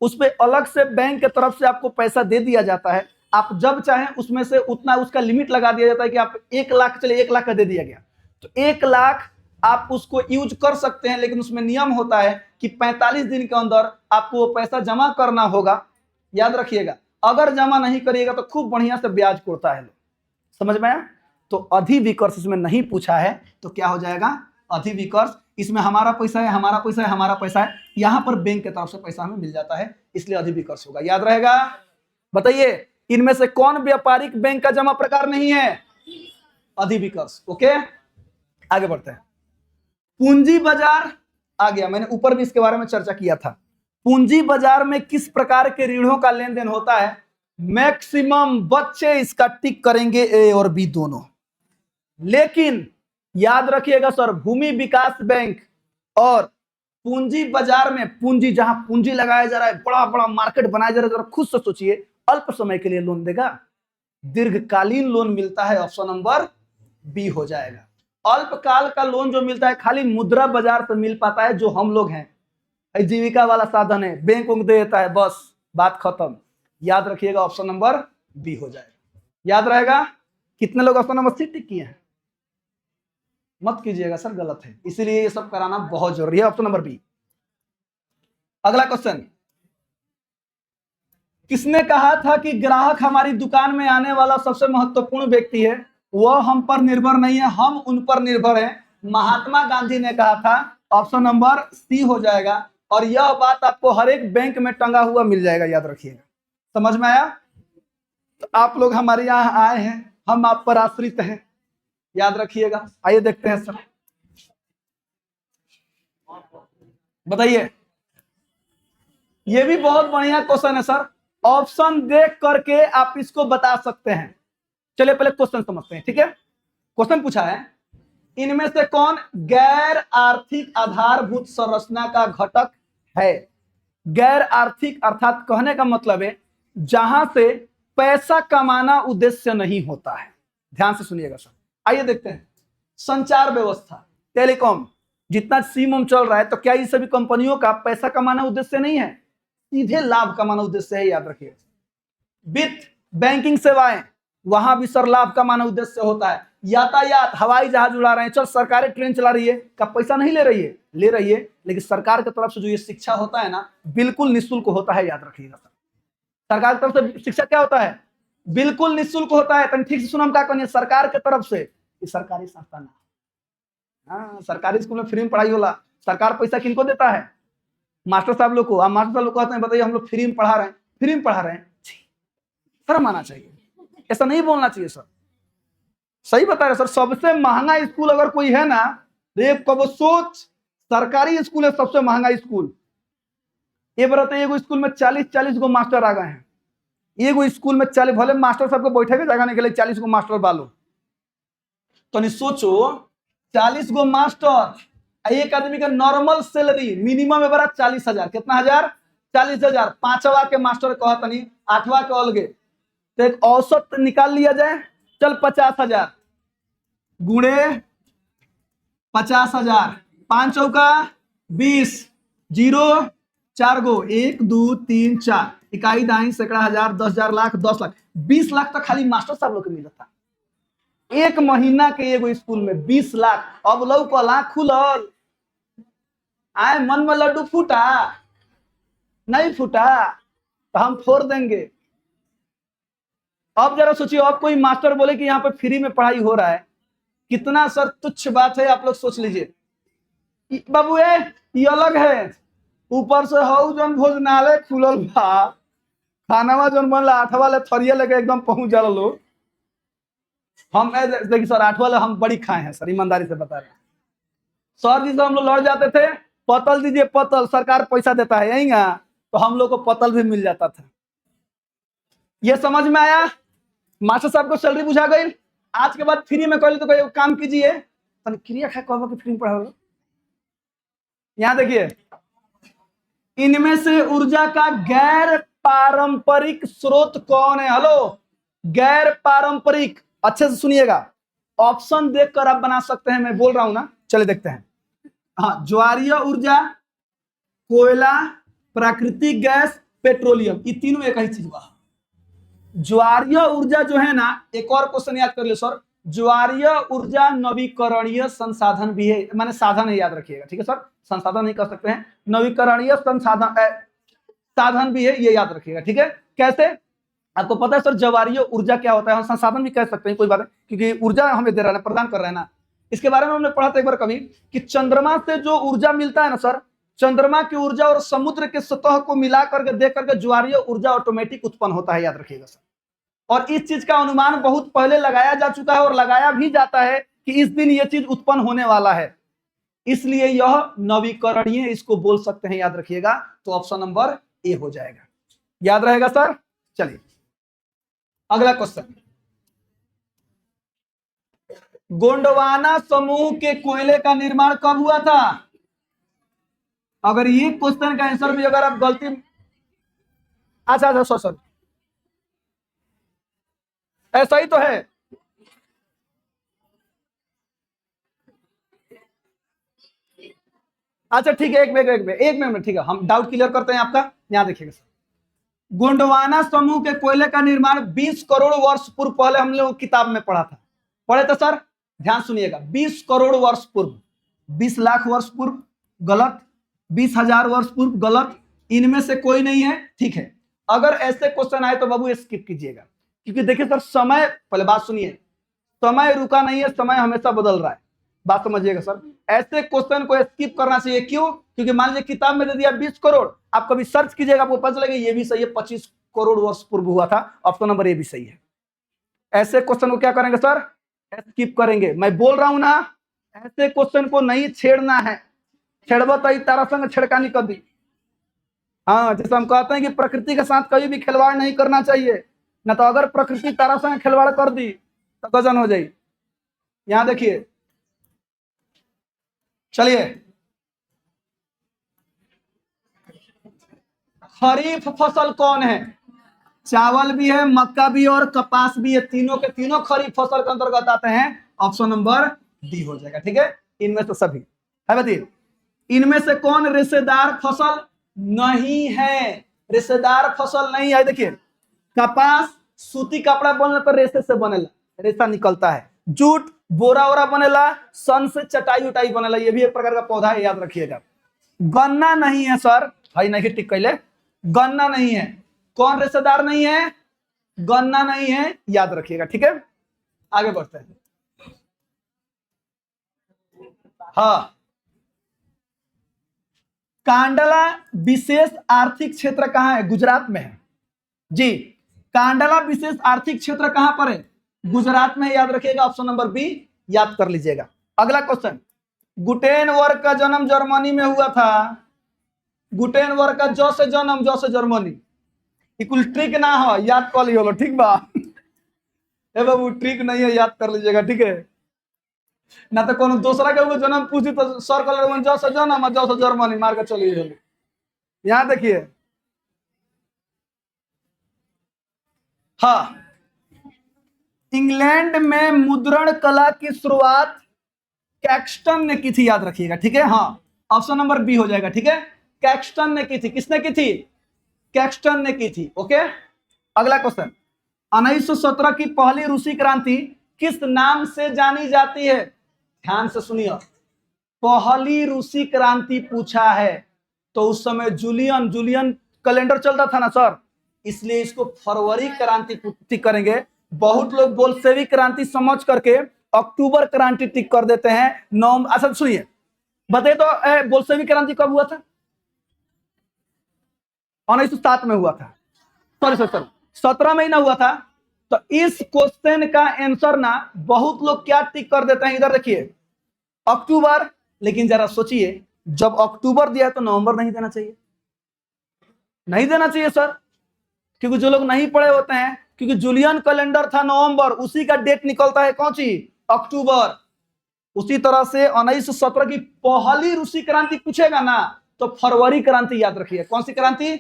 उस पर अलग से बैंक की तरफ से आपको पैसा दे दिया जाता है। आप जब चाहें उसमें से उतना, उसका लिमिट लगा दिया जाता है कि आप 1 लाख, चलिए 1 लाख का दे दिया गया, तो 1 लाख आप उसको यूज कर सकते हैं। लेकिन उसमें नियम होता है कि 45 दिन के अंदर आपको वो पैसा जमा करना होगा, याद रखिएगा। अगर जमा नहीं करिएगा तो खूब बढ़िया से ब्याज कोड़ता है। समझ में आया? तो अधिविकर्ष इसमें नहीं पूछा है, तो क्या हो जाएगा? अधिविकर्ष। इसमें हमारा पैसा है, हमारा पैसा है, हमारा पैसा है, यहां पर बैंक की तरफ से पैसा हमें मिल जाता है, इसलिए अधिविकर्ष होगा। याद रहेगा? बताइए इनमें से कौन व्यापारिक बैंक का जमा प्रकार नहीं है? अधिविकर्ष। ओके, आगे बढ़ते हैं। पूंजी बाजार आ गया, मैंने ऊपर भी इसके बारे में चर्चा किया था। पूंजी बाजार में किस प्रकार के ऋणों का लेन देन होता है? मैक्सिमम, बच्चे इसका टिक करेंगे ए और बी दोनों। लेकिन याद रखिएगा सर, भूमि विकास बैंक और पूंजी बाजार में पूंजी, जहां पूंजी लगाया जा रहा है, बड़ा बड़ा मार्केट बनाया जा रहा है, जरा खुद से सोचिए, अल्प समय के लिए लोन देगा, दीर्घकालीन लोन मिलता है, ऑप्शन नंबर बी हो जाएगा। अल्पकाल का लोन जो मिलता है खाली मुद्रा बाजार से मिल पाता है, जो हम लोग हैं, जीविका वाला साधन है, बैंक उंक दे देता है, बस बात खत्म। याद रखिएगा ऑप्शन नंबर बी हो जाएगा। याद रहेगा? कितने लोग ऑप्शन नंबर सी टिक किए हैं? मत कीजिएगा सर, गलत है, इसीलिए ये सब कराना बहुत जरूरी है। Option number B. अगला क्वेश्चन, किसने कहा था कि ग्राहक हमारी दुकान में आने वाला सबसे महत्वपूर्ण व्यक्ति है, वह हम पर निर्भर नहीं है, हम उन पर निर्भर हैं? महात्मा गांधी ने कहा था। ऑप्शन नंबर सी हो जाएगा। और यह बात आपको हर एक बैंक में टंगा हुआ मिल जाएगा, याद रखिएगा। समझ में आया? तो आप लोग हमारे यहाँ आए हैं, हम आप पर आश्रित हैं, याद रखिएगा। आइए देखते हैं सर, बताइए। ये भी बहुत बढ़िया क्वेश्चन है सर, ऑप्शन देख करके आप इसको बता सकते हैं। चलिए पहले क्वेश्चन समझते हैं, ठीक है? क्वेश्चन पूछा है, इनमें से कौन गैर आर्थिक आधारभूत संरचना का घटक है? गैर आर्थिक अर्थात कहने का मतलब है जहां से पैसा कमाना उद्देश्य नहीं होता है। ध्यान से सुनिएगा सर। आइए देखते हैं। संचार व्यवस्था, टेलीकॉम, जितना सिम चल रहा है, तो क्या ये सभी कंपनियों का पैसा कमाना उद्देश्य नहीं है? सीधे लाभ कमाना उद्देश्य है, याद रखिए। वित्त, बैंकिंग सेवाएं, वहां भी सर लाभ कमाना उद्देश्य होता है। यातायात, हवाई जहाज उड़ा रहे हैं, चल सरकारी ट्रेन चला रही है, का पैसा नहीं ले रही है? ले रही है, लेकिन सरकार की तरफ से जो ये शिक्षा होता है ना, बिल्कुल निःशुल्क होता है, याद रखिएगा सर। सरकार की तरफ से शिक्षा क्या होता है? बिल्कुल निःशुल्क होता है। ठीक से सुनो, हम क्या कहेंगे, सरकार की तरफ से, सरकारी संस्था ना। हाँ, सरकारी स्कूल में फ्री में पढ़ाई होला। सरकार पैसा किनको देता है? मास्टर साहब लोग को। मास्टर साहब लोग कहते हैं, बताइए हम लोग फ्री में पढ़ा रहे हैं, फ्री में पढ़ा रहे हैं, शर्म आना चाहिए, ऐसा नहीं बोलना चाहिए सर। सही बता रहे सर, सबसे महंगा स्कूल अगर कोई है ना, रेप कब सोच, सरकारी स्कूल है सबसे महंगा स्कूल। ये बताइए, एगो स्कूल में 40 गो मास्टर आ गए हैं। एगो स्कूल में 40, भले मास्टर साहब को बैठे के जगह नहीं के लिए 40 गो मास्टर बालो, तो नहीं सोचो 40 गो मास्टर, एक आदमी का नॉर्मल सैलरी मिनिमम है बड़ा 40,000। कितना हजार? 40,000। 5वां के मास्टर कहता नहीं, 8वां के अलगे, तो एक औसत निकाल लिया जाए, चल 50,000 गुणे 50,000, 5 चौका 20, 0 4 गो, 1 2 3 4, इकाई दाई सैकड़ा हजार, 10,000, लाख, 10 लाख, 20 लाख तो खाली मास्टर साहब लोग को मिला था। एक महीना के एगो स्कूल में 20 लाख। अब लोग को लाख खुलल, आए मन में लड्डू फूटा? नहीं फूटा, तो हम फोड़ देंगे। अब जरा सोचिए, अब कोई मास्टर बोले कि यहाँ पे फ्री में पढ़ाई हो रहा है, कितना सर तुच्छ बात है, आप लोग सोच लीजिए। बाबू ये अलग है, ऊपर से हौ जन भोजनालय खुलल बा, खानावा जन बनला 8वां ले थरिया लेके एकदम पहुंच जा लोग। हम देखिए सर, 8वां ले हम बड़ी खाए हैं सर, ईमानदारी से बता रहे हैं सर। जी से हम लोग लड़ जाते थे, पतल दीजिए पतल, सरकार पैसा देता है यही ना, तो हम लोग को पतल भी मिल जाता था। ये समझ में आया? मास्टर साहब को सैलरी बुझा गई, आज के बाद फ्री में कहली तो कोई काम कीजिए, क्रिया खा कहो कि फ्री में पढ़ा। यहां देखिए, इनमें से ऊर्जा का गैर पारंपरिक स्रोत कौन है? हेलो, गैर पारंपरिक, अच्छे से सुनिएगा, ऑप्शन देखकर आप बना सकते हैं, मैं बोल रहा हूं ना। चले देखते हैं। हाँ, ज्वारीय ऊर्जा, कोयला, प्राकृतिक गैस, पेट्रोलियम, ये तीनों एक ही चीज हुआ। ज्वारीय ऊर्जा जो है ना, एक और क्वेश्चन याद कर लियो सर, ज्वारीय ऊर्जा नवीकरणीय संसाधन भी है, माने साधन है, याद रखिएगा, ठीक है सर, संसाधन नहीं कर सकते हैं, नवीकरणीय संसाधन साधन भी है, ये याद रखिएगा, ठीक है। कैसे? आपको पता है सर ज्वारीय ऊर्जा क्या होता है? हम संसाधन भी कह सकते हैं, कोई बात नहीं, क्योंकि ऊर्जा हमें दे रहा है, प्रदान कर रहे हैं ना। इसके बारे में हमने पढ़ा था एक बार कभी कि चंद्रमा से जो ऊर्जा मिलता है ना सर, चंद्रमा की ऊर्जा और समुद्र के सतह को मिला करके देख करके ज्वारीय ऊर्जा ऑटोमेटिक उत्पन्न होता है, याद रखिएगा सर। और इस चीज का अनुमान बहुत पहले लगाया जा चुका है और लगाया भी जाता है कि इस दिन ये चीज उत्पन्न होने वाला है, इसलिए यह नवीकरणीय इसको बोल सकते हैं, याद रखिएगा। तो ऑप्शन नंबर ए हो जाएगा, याद रहेगा सर। चलिए अगला क्वेश्चन, गोंडवाना समूह के कोयले का निर्माण कब हुआ था? अगर ये क्वेश्चन का आंसर भी अगर आप गलती, अच्छा सर ऐसा ही तो है। अच्छा ठीक है, एक मिनट ठीक है, हम डाउट क्लियर करते हैं आपका। यहां देखिएगा सर, गोंडवाना समूह के कोयले का निर्माण 20 करोड़ वर्ष पूर्व, पहले हम लोग किताब में पढ़ा था, पढ़े तो सर ध्यान सुनिएगा, 20 करोड़ वर्ष पूर्व, 20 लाख वर्ष पूर्व गलत, 20,000 वर्ष पूर्व गलत, इनमें से कोई नहीं है, ठीक है। अगर ऐसे क्वेश्चन आए तो बाबू स्किप कीजिएगा, क्योंकि देखिए सर समय, पहले बात सुनिए, समय रुका नहीं है, समय हमेशा बदल रहा है, बात समझिएगा सर। ऐसे क्वेश्चन को स्किप करना चाहिए, क्यों? क्योंकि मान लीजिए किताब में दे दिया 20 करोड़, आप कभी सर्च कीजिएगा आपको पता चलेगा ये भी सही है, 25 करोड़ वर्ष पूर्व हुआ था, ऑप्शन नंबर ए भी सही है। ऐसे क्वेश्चन को क्या करेंगे सर? स्किप करेंगे। मैं बोल रहा हूं ना, ऐसे क्वेश्चन को नहीं छेड़ना है, छेड़बो तो तारा संग छेड़खानी कर दी। हाँ, जैसे हम कहते हैं कि प्रकृति के साथ कभी भी खिलवाड़ नहीं करना चाहिए, ना तो अगर प्रकृति तारा संग खिलवाड़ कर दी तो गजन हो जाए। यहां देखिए, चलिए खरीफ फसल कौन है? चावल भी है, मक्का भी और कपास भी है, तीनों के तीनों खरीफ फसल के अंतर्गत आते हैं, ऑप्शन नंबर डी हो जाएगा, ठीक है। इनमें से सभी है, बताइए इनमें से कौन रेशेदार फसल नहीं है? रेशेदार फसल नहीं है। देखिए कपास सूती कपड़ा बनला तो रेशे से बनेला, रेशा निकलता है, जूट बोरा वोरा बनेला, सन से चटाई उटाई बनेला, ये भी एक प्रकार का पौधा है, याद रखिएगा। गन्ना नहीं है सर, भाई नहीं टिक कैले, गन्ना नहीं है। कौन रेशेदार नहीं है? गन्ना नहीं है, याद रखिएगा, ठीक है। आगे बढ़ते हैं। हाँ, कांडला विशेष आर्थिक क्षेत्र कहां है? गुजरात में है जी। कांडला विशेष आर्थिक क्षेत्र कहां पर है? गुजरात में, याद रखिएगा, ऑप्शन नंबर बी याद कर लीजिएगा। अगला क्वेश्चन, गुटेनबर्ग का जन्म जर्मनी में हुआ था। गुटेनबर्ग का जो से जन्म, जो से जर्मनी, कुल ट्रिक ना हो, याद कर लियो, ठीक बा। ए बाबू ट्रिक नहीं है, याद कर लीजिएगा, ठीक है। ना तो कोनो दूसरा के जन्म पूछी तो सर कलर जो से जन्म, जो से जर्मनी मार के चलिए। यहां देखिए, हाँ, इंग्लैंड में मुद्रण कला की शुरुआत कैक्सटन ने की थी, याद रखिएगा, ठीक है। हाँ, ऑप्शन नंबर बी हो जाएगा, ठीक है। कैक्सटन ने की थी। किसने की थी? कैक्सटन ने की थी, ओके। अगला क्वेश्चन, 1917 की पहली रूसी क्रांति किस नाम से जानी जाती है? ध्यान से सुनिए, पहली रूसी क्रांति पूछा है तो उस समय जूलियन कैलेंडर चलता था ना सर, इसलिए इसको फरवरी क्रांति टिक करेंगे। बहुत लोग बोल्शेविक क्रांति समझ करके अक्टूबर क्रांति टिक कर देते हैं। नवंबर, अच्छा सुनिए, बताइए तो बोल्शेविक क्रांति कब हुआ था? 1907 में हुआ था, सॉरी 17 में ही ना हुआ था। तो इस क्वेश्चन का आंसर ना बहुत लोग क्या टिक कर देते हैं, इधर देखिए अक्टूबर, लेकिन जरा सोचिए जब अक्टूबर दिया तो नवंबर नहीं देना चाहिए, नहीं देना चाहिए सर, क्योंकि जो लोग नहीं पढ़े होते हैं, क्योंकि जूलियन कैलेंडर था नवंबर, उसी का डेट निकलता है कौन सी? अक्टूबर। उसी तरह से 1917 की पहली रूसी क्रांति पूछेगा ना तो फरवरी क्रांति याद रखिए। कौन सी क्रांति?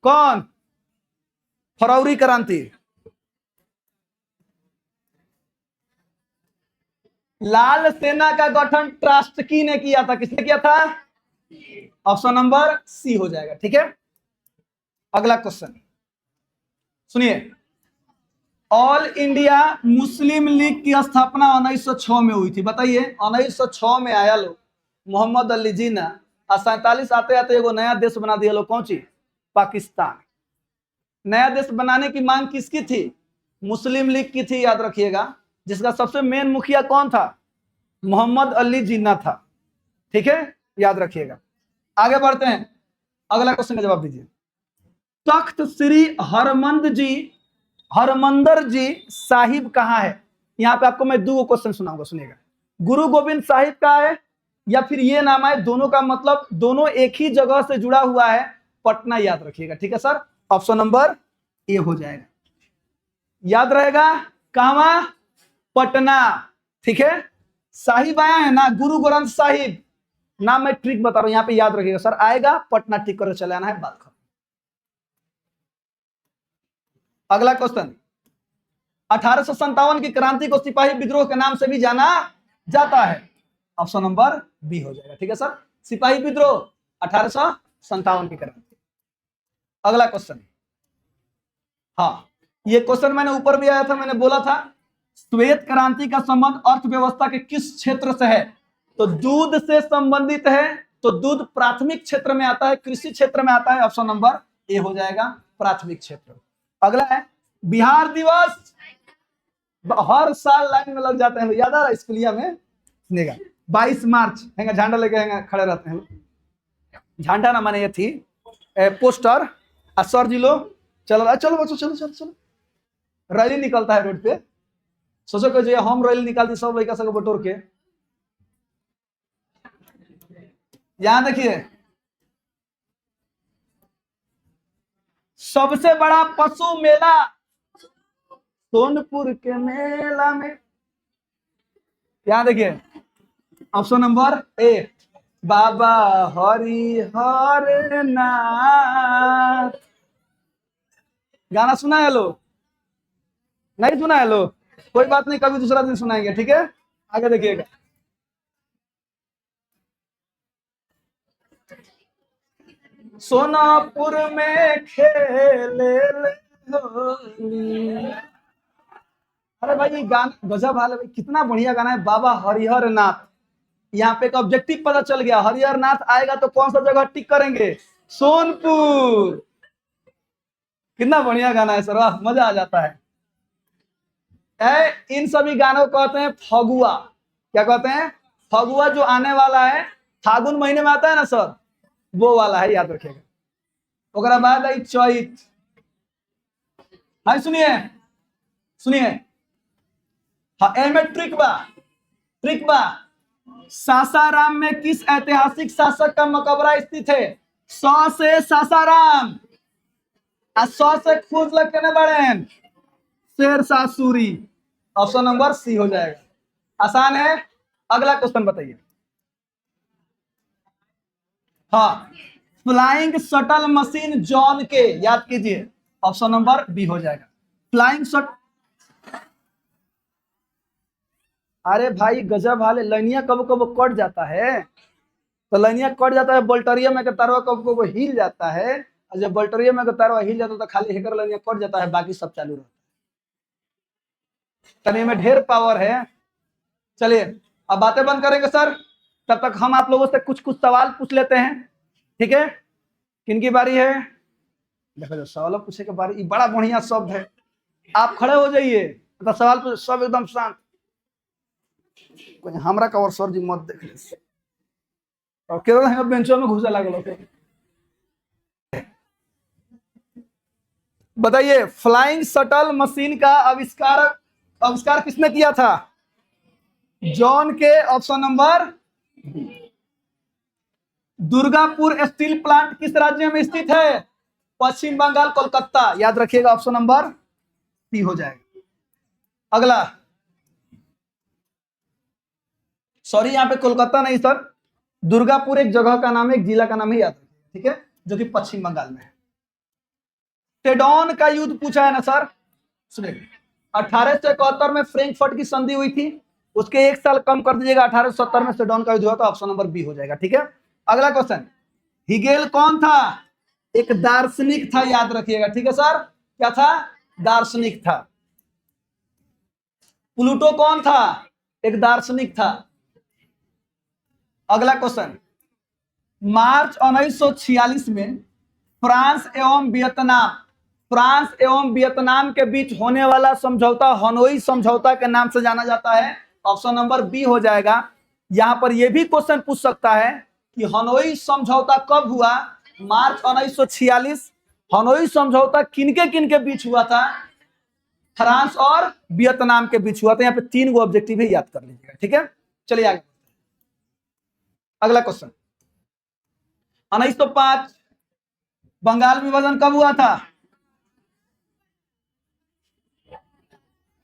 कौन? फरवरी क्रांति। लाल सेना का गठन ट्रास्टकी ने किया था। किसने किया था? ऑप्शन नंबर सी हो जाएगा, ठीक है। अगला क्वेश्चन सुनिए, ऑल इंडिया मुस्लिम लीग की स्थापना 1906 में हुई थी। बताइए 1906 में आया लोग मोहम्मद अली जिन्ना, 47 आते आते एगो नया देश बना दिया लोग, कौन सी? पाकिस्तान। नया देश बनाने की मांग किसकी थी? मुस्लिम लीग की थी, याद रखिएगा। जिसका सबसे मेन मुखिया कौन था? मोहम्मद अली जिन्ना था। ठीक है, याद रखिएगा। आगे बढ़ते हैं, अगला क्वेश्चन का जवाब दीजिए। तख्त श्री हरमंदर जी साहिब कहाँ है? यहां पे आपको मैं दो क्वेश्चन सुनाऊंगा, सुनिएगा। गुरु गोविंद साहिब का है या फिर ये नाम है, दोनों का मतलब दोनों एक ही जगह से जुड़ा हुआ है, पटना, याद रखिएगा। ठीक है सर, ऑप्शन नंबर ए हो जाएगा, याद रहेगा। कहां? पटना। ठीक है, साहिब आया है ना, गुरु ग्रंथ साहिब नाम, मैं ट्रिक बता रहा हूं, यहां पे याद रखिएगा सर, आएगा पटना टिक कर चले आना है, बात खत्म। अगला क्वेश्चन, 1857 की क्रांति को सिपाही विद्रोह के नाम से भी जाना जाता है, ऑप्शन नंबर बी हो जाएगा। ठीक है सर, सिपाही विद्रोह 1857 की क्रांति। अगला क्वेश्चन, हाँ ये क्वेश्चन मैंने ऊपर भी आया था, मैंने बोला था श्वेत क्रांति का संबंध अर्थव्यवस्था के किस क्षेत्र से है? तो दूध से संबंधित है, तो दूध प्राथमिक क्षेत्र में आता है, कृषि क्षेत्र में आता है, ऑप्शन नंबर ए हो जाएगा, प्राथमिक क्षेत्र। अगला है बिहार दिवस, हर साल लाइन में लग जाते हैं, याद आ रहा है स्कूलिया में, सुनेगा 22 मार्च हैंगा, झंडा लेके हैंगा खड़े रहते हैं, झंडा ना माने ये थी पोस्टर, सर जी लोग चलो चलो बच्चों चलो चलो चलो, रैली निकलता है रोड पे, सोचो कि जो हम रैली निकालती सब लड़का सब बटोर के। यहां देखिए, सबसे बड़ा पशु मेला सोनपुर के मेला में, यहां देखिए ऑप्शन नंबर ए, बाबा हरिहर नाथ। गाना सुना है लोग? नहीं सुना है लोग? कोई बात नहीं, कभी दूसरा दिन सुनाएंगे। ठीक है, आगे देखिएगा। सोनापुर में खेले होली। अरे भाई ये गाना गजब हाल है भाई, कितना बढ़िया गाना है, बाबा हरिहर नाथ। यहाँ पे एक ऑब्जेक्टिव पता चल गया, हरिहर नाथ आएगा तो कौन सा जगह टिक करेंगे? सोनपुर। कितना बढ़िया गाना है सर, वाह मजा आ जाता है। इन सभी गानों को कहते हैं फगुआ। क्या कहते हैं? फगुआ, जो आने वाला है फागुन महीने में आता है ना सर, वो वाला है, याद रखिएगा। ओकरा बाद आई चैत। हाँ सुनिए सुनिए, हाँ एमे ट्रिक बा, सासाराम में किस ऐतिहासिक शासक का मकबरा स्थित है? सौ से सासाराम, सौ से खोज लगने बड़े Sher Shah Suri, option number C हो जाएगा, आसान है। अगला क्वेश्चन बताइए। हाँ, फ्लाइंग शटल मशीन जॉन के, याद कीजिए, ऑप्शन नंबर बी हो जाएगा, फ्लाइंग शट। अरे भाई गजब हाल है, लाइनिया कब कब कट जाता है, तो लाइनिया कट जाता है, बोल्टरिया में तारवा कब कब हिल जाता है, और जब बोल्टरिया में तारवा हिल जाता है तो खाली हेकर लाइनिया कट जाता है, बाकी सब चालू रहता है, तनी में ढेर पावर है। चलिए अब बातें बंद करेंगे सर, तब तक हम आप लोगों से कुछ कुछ सवाल पूछ लेते हैं। ठीक है, किनकी बारी है? देखो जो सवाल पूछे के बारी, बड़ा बढ़िया शब्द है, आप खड़े हो जाइए तो सवाल पूछ, सब एकदम शांत, हमरा का और सर जी मत देख ले, और केवल बेंचों में घुसे लागल। बताइए फ्लाइंग शटल मशीन का आविष्कार किसने किया था? जॉन के, option number. Durgapur steel plant किस राज्य में स्थित है? पश्चिम बंगाल, कोलकाता, याद रखिएगा, ऑप्शन नंबर सी हो जाएगा। अगला, सॉरी यहाँ पे कोलकाता नहीं सर, दुर्गापुर एक जगह का नाम है, एक जिला का नाम है, याद रखिएगा। ठीक है, जो कि पश्चिम बंगाल में है। टेडॉन का युद्ध पूछा है ना सर, सुनिए, 1871 में फ्रैंकफर्ट की संधि हुई थी, उसके एक साल कम कर दीजिएगा, 1870 में टेडॉन का युद्ध हुआ था, ऑप्शन नंबर बी हो जाएगा। ठीक है, अगला क्वेश्चन, हिगेल कौन था? एक दार्शनिक था, याद रखिएगा। ठीक है सर, क्या था? दार्शनिक था। प्लूटो कौन था? एक दार्शनिक था। अगला क्वेश्चन, मार्च 1946 में फ्रांस एवं वियतनाम के बीच होने वाला समझौता हनोई समझौता के नाम से जाना जाता है, ऑप्शन नंबर बी हो जाएगा, यहां पर यह भी क्वेश्चन पूछ सकता है कि हनोई समझौता कब हुआ, मार्च 1946। हनोई समझौता किनके किनके बीच हुआ था, फ्रांस और वियतनाम के बीच हुआ था। यहाँ पे 3 गो ऑब्जेक्टिव है, याद कर लीजिएगा, ठीक है। चलिए आगे, अगला क्वेश्चन। 1905 बंगाल विभाजन कब हुआ था,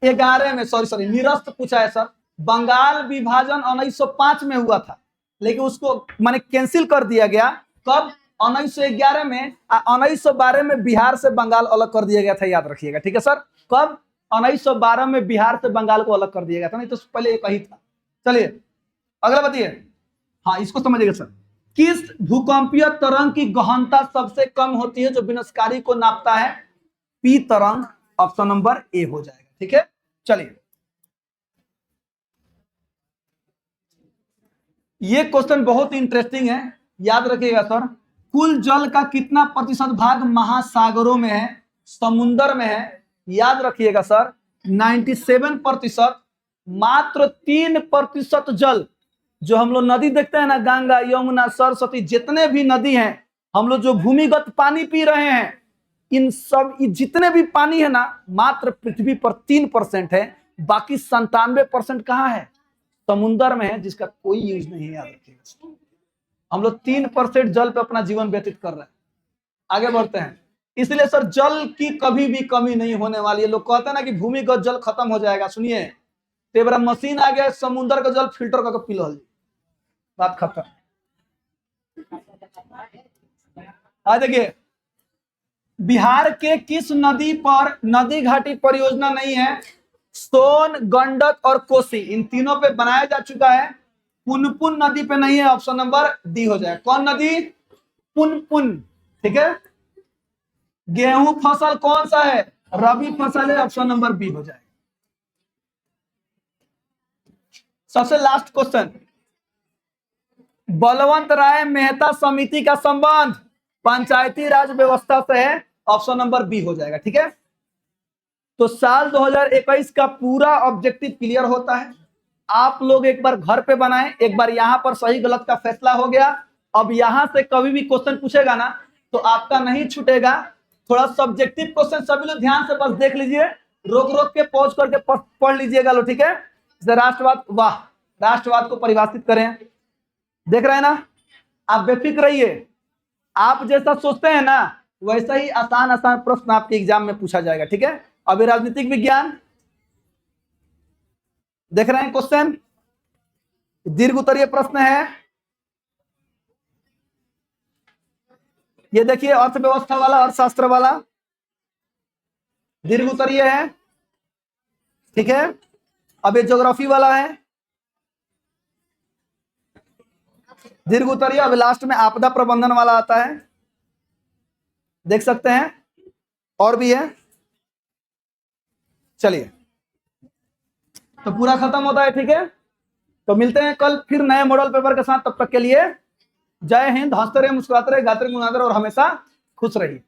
11 में, सॉरी निरस्त पूछा है सर। बंगाल विभाजन 1905 में हुआ था, लेकिन उसको माने कैंसिल कर दिया गया। कब, 1911 में। 1912 में बिहार से बंगाल अलग कर दिया गया था, याद रखिएगा, ठीक है सर। कब, 1912 में बिहार से बंगाल को अलग कर दिया गया था, नहीं तो पहले एक ही था। चलिए अगला बताइए। हाँ, इसको समझिएगा सर। किस भूकंपीय तरंग की गहनता सबसे कम होती है जो विनाशकारी को नापता है, पी तरंग। ऑप्शन नंबर ए हो जाएगा, ठीक है। चलिए, ये क्वेश्चन बहुत इंटरेस्टिंग है, याद रखिएगा सर। कुल जल का कितना प्रतिशत भाग महासागरों में है, समुद्र में है, याद रखिएगा सर 97%। मात्र 3% जल जो हम लोग नदी देखते हैं ना, गंगा यमुना सरस्वती, जितने भी नदी हैं, हम लोग जो भूमिगत पानी पी रहे हैं, इन सब जितने भी पानी है ना, मात्र पृथ्वी पर 3% है। बाकी 97% कहाँ है, समुद्र में है, जिसका कोई यूज नहीं है, याद रखिएगा। हम लोग 3% जल पे अपना जीवन व्यतीत कर रहे हैं। आगे बढ़ते हैं। इसलिए सर जल की कभी भी कमी नहीं होने वाली है। लोग कहते हैं ना कि भूमिगत जल खत्म हो जाएगा, सुनिए, तेरा मशीन आ गया, समुद्र का जल फिल्टर करके पी लो, बात खत्म। देखिए, बिहार के किस नदी पर नदी घाटी परियोजना नहीं है, सोन, गंडक और कोसी, इन तीनों पे बनाया जा चुका है। पुनपुन नदी पे नहीं है, ऑप्शन नंबर डी हो जाए। कौन नदी, पुनपुन, ठीक है। गेहूं फसल कौन सा है, रबी फसल है, ऑप्शन नंबर बी हो जाए। सबसे लास्ट क्वेश्चन, बलवंत राय मेहता समिति का संबंध पंचायती राज व्यवस्था से है, ऑप्शन नंबर बी हो जाएगा, ठीक है। तो साल 2021 का पूरा ऑब्जेक्टिव क्लियर होता है। आप लोग एक बार घर पे बनाएं, एक बार यहां पर सही गलत का फैसला हो गया। अब यहां से कभी भी क्वेश्चन पूछेगा ना, तो आपका नहीं छूटेगा। थोड़ा सब्जेक्टिव क्वेश्चन सभी लोग ध्यान से बस देख लीजिए, रोक रोक के पॉज करके पढ़ लीजिएगा लो, ठीक है। जैसे राष्ट्रवाद, वाह, राष्ट्रवाद को परिभाषित करें, देख रहे हैं ना, आप बेफिक्र रहिए। आप जैसा सोचते हैं ना, वैसा ही आसान आसान प्रश्न आपके एग्जाम में पूछा जाएगा, ठीक है। अभी राजनीतिक विज्ञान देख रहे हैं, क्वेश्चन दीर्घ उत्तरीय प्रश्न है। ये देखिए, अर्थव्यवस्था वाला, अर्थशास्त्र वाला दीर्घ उत्तरीय है, ठीक है। अब ये ज्योग्राफी वाला है दीर्घ उत्तरीय। अब लास्ट में आपदा प्रबंधन वाला आता है, देख सकते हैं, और भी है। चलिए, तो पूरा खत्म होता है, ठीक है। तो मिलते हैं कल फिर नए मॉडल पेपर के साथ, तब तक के लिए जय हिंद। हंसते रहे, मुस्कुराते रहे, गाते रहे, गुनगुनाते रहे और हमेशा खुश रहिए।